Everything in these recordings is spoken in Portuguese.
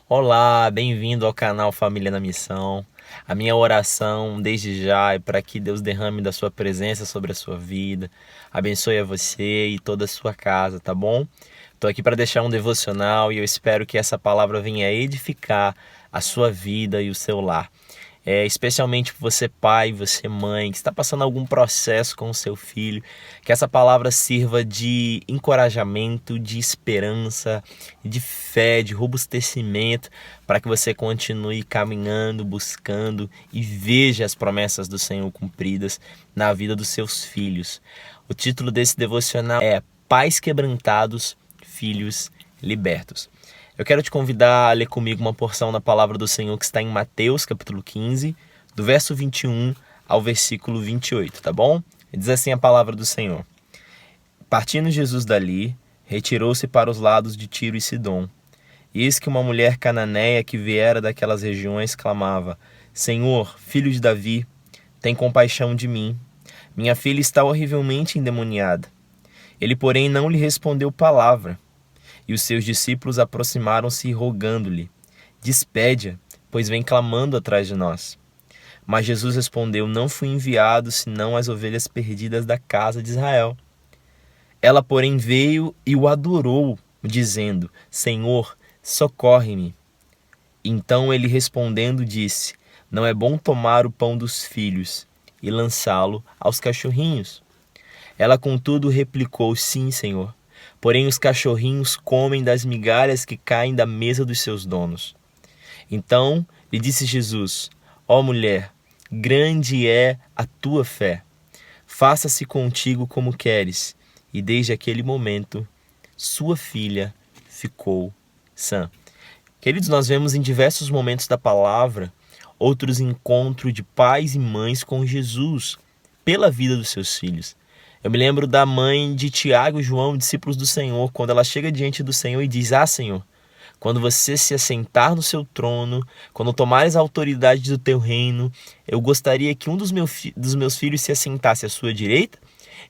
Olá, bem-vindo ao canal Família na Missão. A minha oração desde já é para que Deus derrame da sua presença sobre a sua vida, abençoe a você e toda a sua casa, tá bom? Estou aqui para deixar um devocional e eu espero que essa palavra venha edificar a sua vida e o seu lar. Especialmente você pai, você mãe, que está passando algum processo com o seu filho, que essa palavra sirva de encorajamento, de esperança, de fé, de robustecimento, para que você continue caminhando, buscando e veja as promessas do Senhor cumpridas na vida dos seus filhos. O título desse devocional é Pais Quebrantados, Filhos Libertos. Eu quero te convidar a ler comigo uma porção da palavra do Senhor que está em Mateus, capítulo 15, do verso 21 ao versículo 28, tá bom? Diz assim a palavra do Senhor. Partindo Jesus dali, retirou-se para os lados de Tiro e Sidom. E eis que uma mulher cananeia que viera daquelas regiões clamava: Senhor, filho de Davi, tem compaixão de mim. Minha filha está horrivelmente endemoniada. Ele, porém, não lhe respondeu palavra. E os seus discípulos aproximaram-se rogando-lhe: Despede-a, pois vem clamando atrás de nós. Mas Jesus respondeu: Não fui enviado senão as ovelhas perdidas da casa de Israel. Ela, porém, veio e o adorou, dizendo: Senhor, socorre-me. Então ele respondendo disse: Não é bom tomar o pão dos filhos e lançá-lo aos cachorrinhos. Ela, contudo, replicou: Sim, Senhor. Porém os cachorrinhos comem das migalhas que caem da mesa dos seus donos. Então lhe disse Jesus: Ó mulher, grande é a tua fé. Faça-se contigo como queres. E desde aquele momento, sua filha ficou sã. Queridos, nós vemos em diversos momentos da palavra outros encontros de pais e mães com Jesus pela vida dos seus filhos. Eu me lembro da mãe de Tiago e João, discípulos do Senhor, quando ela chega diante do Senhor e diz: Senhor, quando você se assentar no seu trono, quando tomares a autoridade do teu reino, eu gostaria que um dos meus filhos se assentasse à sua direita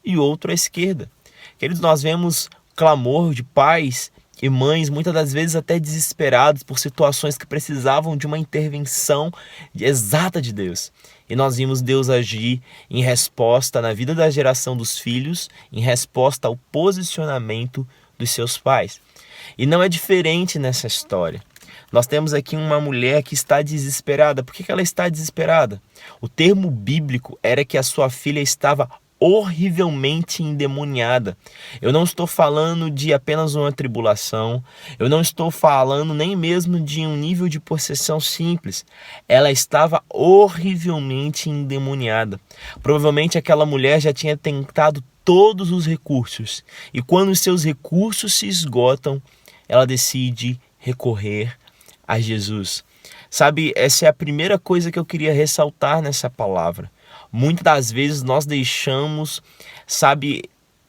e outro à esquerda. Queridos, nós vemos clamor de pais e mães, muitas das vezes até desesperados por situações que precisavam de uma intervenção exata de Deus. E nós vimos Deus agir em resposta na vida da geração dos filhos, em resposta ao posicionamento dos seus pais. E não é diferente nessa história. Nós temos aqui uma mulher que está desesperada. Por que ela está desesperada? O termo bíblico era que a sua filha estava horrivelmente endemoniada. Eu não estou falando de apenas uma tribulação, eu não estou falando nem mesmo de um nível de possessão simples. Ela estava horrivelmente endemoniada. Provavelmente aquela mulher já tinha tentado todos os recursos, e quando os seus recursos se esgotam, ela decide recorrer a Jesus. Sabe, essa é a primeira coisa que eu queria ressaltar nessa palavra. Muitas das vezes nós deixamos, sabe,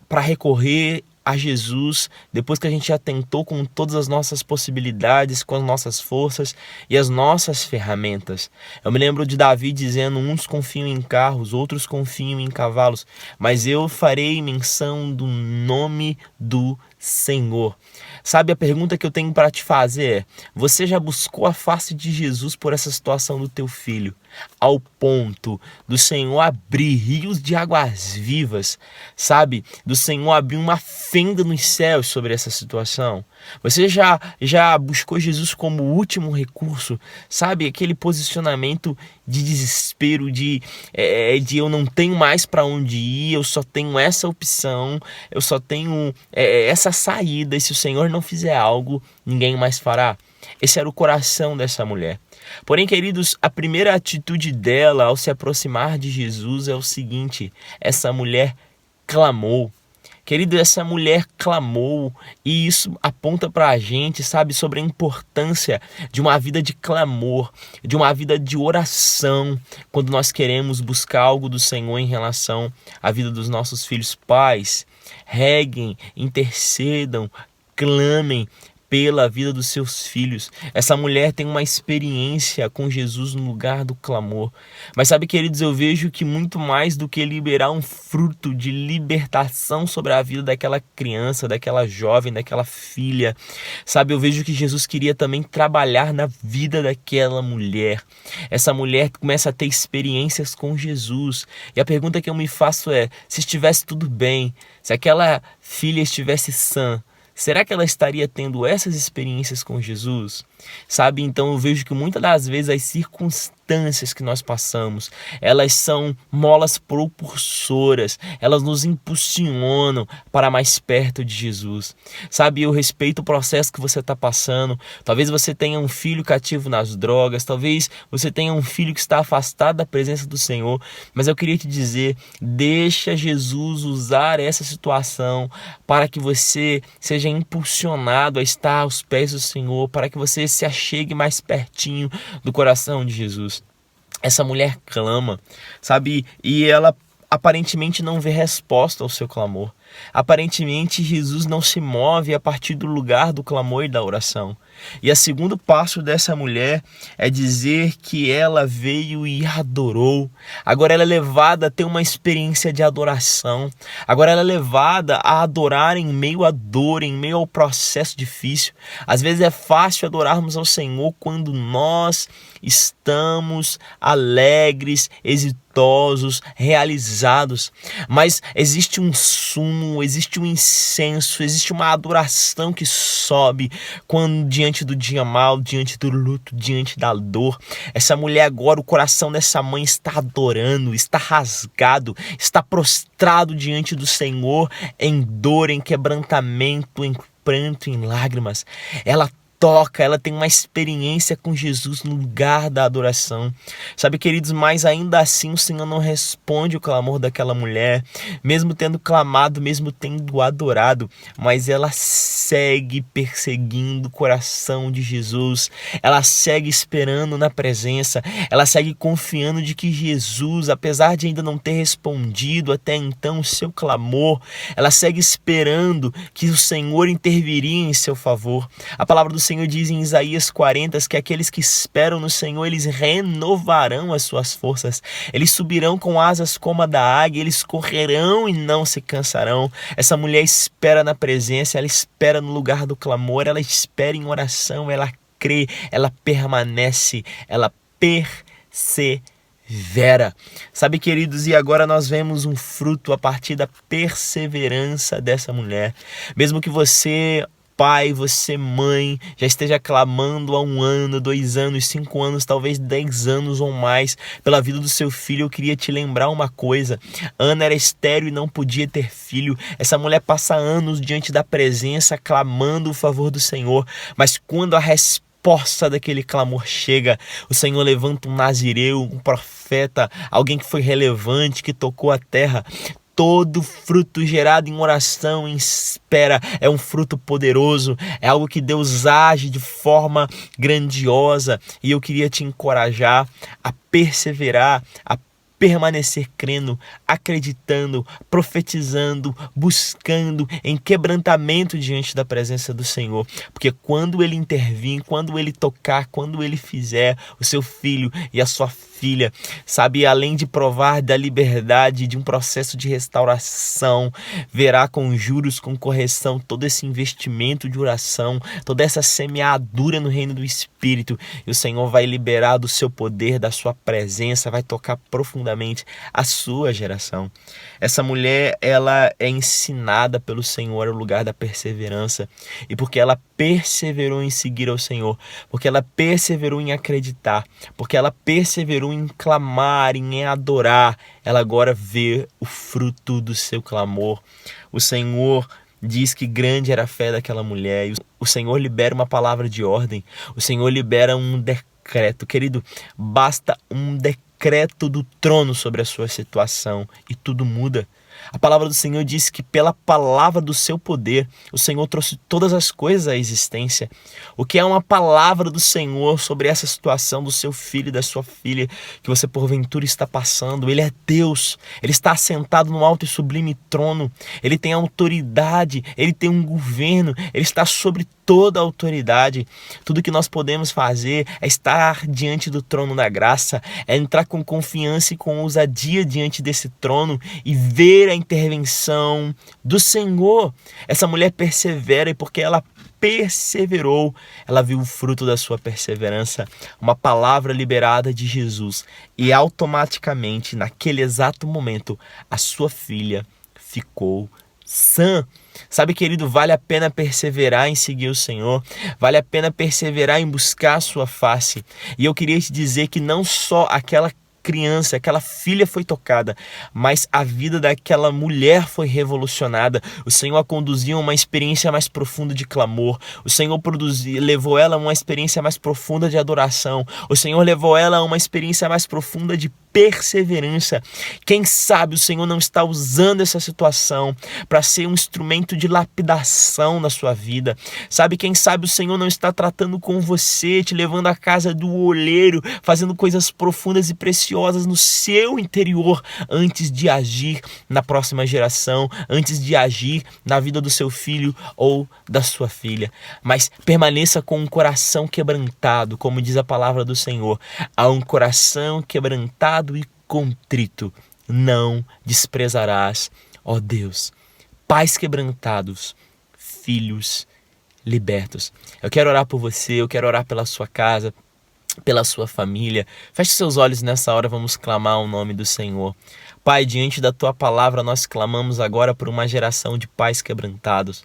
para recorrer a Jesus depois que a gente já tentou com todas as nossas possibilidades, com as nossas forças e as nossas ferramentas. Eu me lembro de Davi dizendo: uns confiam em carros, outros confiam em cavalos, mas eu farei menção do nome do Senhor. Sabe, a pergunta que eu tenho para te fazer é: você já buscou a face de Jesus por essa situação do teu filho, ao ponto do Senhor abrir rios de águas vivas, sabe? Do Senhor abrir uma fenda nos céus sobre essa situação? Você já buscou Jesus como último recurso, sabe? Aquele posicionamento de desespero, de eu não tenho mais para onde ir, eu só tenho essa opção, eu só tenho essa saída, e se o Senhor não fizer algo, ninguém mais fará. Esse era o coração dessa mulher. Porém, queridos, a primeira atitude dela ao se aproximar de Jesus é o seguinte: essa mulher clamou. Querido, essa mulher clamou, e isso aponta para a gente, sabe, sobre a importância de uma vida de clamor, de uma vida de oração, quando nós queremos buscar algo do Senhor em relação à vida dos nossos filhos. Pais, reguem, intercedam, clamem, pela vida dos seus filhos. Essa mulher tem uma experiência com Jesus no lugar do clamor. Mas sabe, queridos, eu vejo que muito mais do que liberar um fruto de libertação sobre a vida daquela criança, daquela jovem, daquela filha, sabe, eu vejo que Jesus queria também trabalhar na vida daquela mulher. Essa mulher começa a ter experiências com Jesus. E a pergunta que eu me faço é, se estivesse tudo bem, se aquela filha estivesse sã, será que ela estaria tendo essas experiências com Jesus? Sabe, então eu vejo que muitas das vezes as circunstâncias que nós passamos, elas são molas propulsoras, elas nos impulsionam para mais perto de Jesus. Sabe, eu respeito o processo que você está passando. Talvez você tenha um filho cativo nas drogas, talvez você tenha um filho que está afastado da presença do Senhor, mas eu queria te dizer, deixa Jesus usar essa situação para que você seja impulsionado a estar aos pés do Senhor, para que você se achegue mais pertinho do coração de Jesus. Essa mulher clama, sabe, e ela aparentemente não vê resposta ao seu clamor. Aparentemente Jesus não se move a partir do lugar do clamor e da oração. E o segundo passo dessa mulher é dizer que ela veio e adorou. Agora ela é levada a ter uma experiência de adoração. Agora ela é levada a adorar em meio à dor, em meio ao processo difícil. Às vezes é fácil adorarmos ao Senhor quando nós estamos alegres, exitosos, realizados. Mas existe um sumo, existe um incenso, existe uma adoração que sobe quando diante do dia mal, diante do luto, diante da dor. Essa mulher agora, o coração dessa mãe está adorando, está rasgado, está prostrado diante do Senhor em dor, em quebrantamento, em pranto, em lágrimas. Ela toca, ela tem uma experiência com Jesus no lugar da adoração. Sabe, queridos, mas ainda assim o Senhor não responde o clamor daquela mulher, mesmo tendo clamado, mesmo tendo adorado, mas ela segue perseguindo o coração de Jesus, ela segue esperando na presença, ela segue confiando de que Jesus, apesar de ainda não ter respondido até então o seu clamor, ela segue esperando que o Senhor interviria em seu favor. A palavra do Senhor diz em Isaías 40 que aqueles que esperam no Senhor, eles renovarão as suas forças. Eles subirão com asas como a da águia, eles correrão e não se cansarão. Essa mulher espera na presença, ela espera no lugar do clamor, ela espera em oração, ela crê, ela permanece, ela persevera. Sabe, queridos, e agora nós vemos um fruto a partir da perseverança dessa mulher. Mesmo que você, pai, você, mãe, já esteja clamando há 1 ano, 2 anos, 5 anos, talvez 10 anos ou mais pela vida do seu filho, eu queria te lembrar uma coisa. Ana era estéril e não podia ter filho. Essa mulher passa anos diante da presença, clamando o favor do Senhor, mas quando a resposta daquele clamor chega, o Senhor levanta um nazireu, um profeta, alguém que foi relevante, que tocou a terra. Todo fruto gerado em oração, em espera, é um fruto poderoso, é algo que Deus age de forma grandiosa. E eu queria te encorajar a perseverar, a permanecer crendo, acreditando, profetizando, buscando em quebrantamento diante da presença do Senhor. Porque quando Ele intervir, quando Ele tocar, quando Ele fizer, o seu filho e a sua filha, sabe, além de provar da liberdade, de um processo de restauração, verá com juros, com correção, todo esse investimento de oração, toda essa semeadura no reino do Espírito, e o Senhor vai liberar do seu poder, da sua presença, vai tocar profundamente a sua geração. Essa mulher, ela é ensinada pelo Senhor ao lugar da perseverança, e porque ela perseverou em seguir ao Senhor, porque ela perseverou em acreditar, porque ela perseverou em clamar, em adorar, ela agora vê o fruto do seu clamor. O Senhor diz que grande era a fé daquela mulher, e o Senhor libera uma palavra de ordem, o Senhor libera um decreto. Querido, basta um decreto do trono sobre a sua situação e tudo muda. A palavra do Senhor diz que pela palavra do seu poder, o Senhor trouxe todas as coisas à existência. O que é uma palavra do Senhor sobre essa situação do seu filho e da sua filha que você porventura está passando? Ele é Deus, Ele está assentado no alto e sublime trono, Ele tem autoridade, Ele tem um governo, Ele está sobre toda a autoridade. Tudo que nós podemos fazer é estar diante do trono da graça, é entrar com confiança e com ousadia diante desse trono e ver a intervenção do Senhor. Essa mulher persevera e porque ela perseverou, ela viu o fruto da sua perseverança, uma palavra liberada de Jesus, e automaticamente, naquele exato momento, a sua filha ficou sã. Sabe, querido, vale a pena perseverar em seguir o Senhor, vale a pena perseverar em buscar a sua face. E eu queria te dizer que não só aquela criança, aquela filha foi tocada, mas a vida daquela mulher foi revolucionada. O Senhor a conduziu a uma experiência mais profunda de clamor. O Senhor levou ela a uma experiência mais profunda de adoração. O Senhor levou ela a uma experiência mais profunda de perseverança. Quem sabe o Senhor não está usando essa situação para ser um instrumento de lapidação na sua vida. Sabe, quem sabe o Senhor não está tratando com você, te levando à casa do olheiro, fazendo coisas profundas e preciosas no seu interior antes de agir na próxima geração, antes de agir na vida do seu filho ou da sua filha. Mas permaneça com um coração quebrantado, como diz a palavra do Senhor. A um coração quebrantado e contrito não desprezarás, ó Deus. Pais quebrantados, filhos libertos. Eu quero orar por você, eu quero orar pela sua casa, pela sua família. Feche seus olhos nessa hora, vamos clamar o nome do Senhor. Pai, diante da tua palavra, nós clamamos agora por uma geração de pais quebrantados.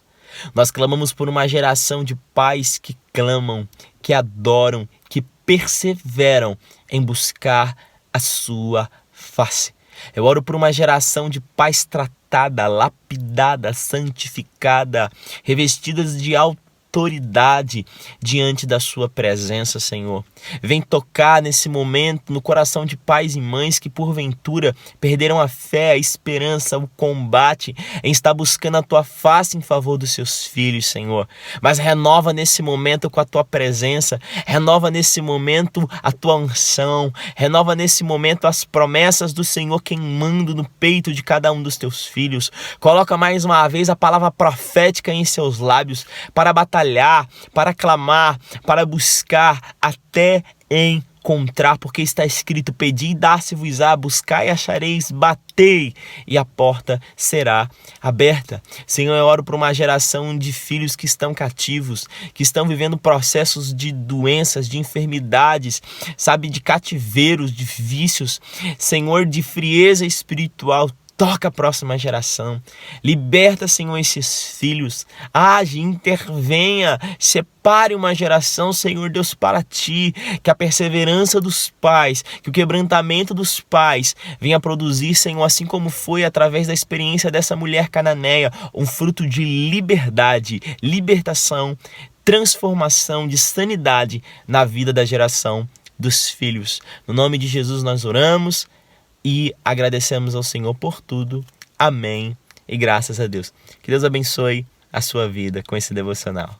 Nós clamamos por uma geração de pais que clamam, que adoram, que perseveram em buscar a sua face. Eu oro por uma geração de pais tratada, lapidada, santificada, revestidas de autoridade diante da sua presença, Senhor. Vem tocar nesse momento no coração de pais e mães que porventura perderam a fé, a esperança, o combate em estar buscando a tua face em favor dos seus filhos, Senhor. Mas renova nesse momento com a tua presença, renova nesse momento a tua unção, renova nesse momento as promessas do Senhor queimando no peito de cada um dos teus filhos. Coloca mais uma vez a palavra profética em seus lábios para batalhar, para clamar, para buscar até encontrar, porque está escrito: pedi e dar-se-vos-á, buscai e achareis, batei e a porta será aberta. Senhor, eu oro por uma geração de filhos que estão cativos, que estão vivendo processos de doenças, de enfermidades, sabe, de cativeiros, de vícios, Senhor, de frieza espiritual. Toca a próxima geração, liberta, Senhor, esses filhos, age, intervenha, separe uma geração, Senhor Deus, para ti, que a perseverança dos pais, que o quebrantamento dos pais venha produzir, Senhor, assim como foi através da experiência dessa mulher cananeia, um fruto de liberdade, libertação, transformação, de sanidade na vida da geração dos filhos. No nome de Jesus nós oramos e agradecemos ao Senhor por tudo. Amém. E graças a Deus. Que Deus abençoe a sua vida com esse devocional.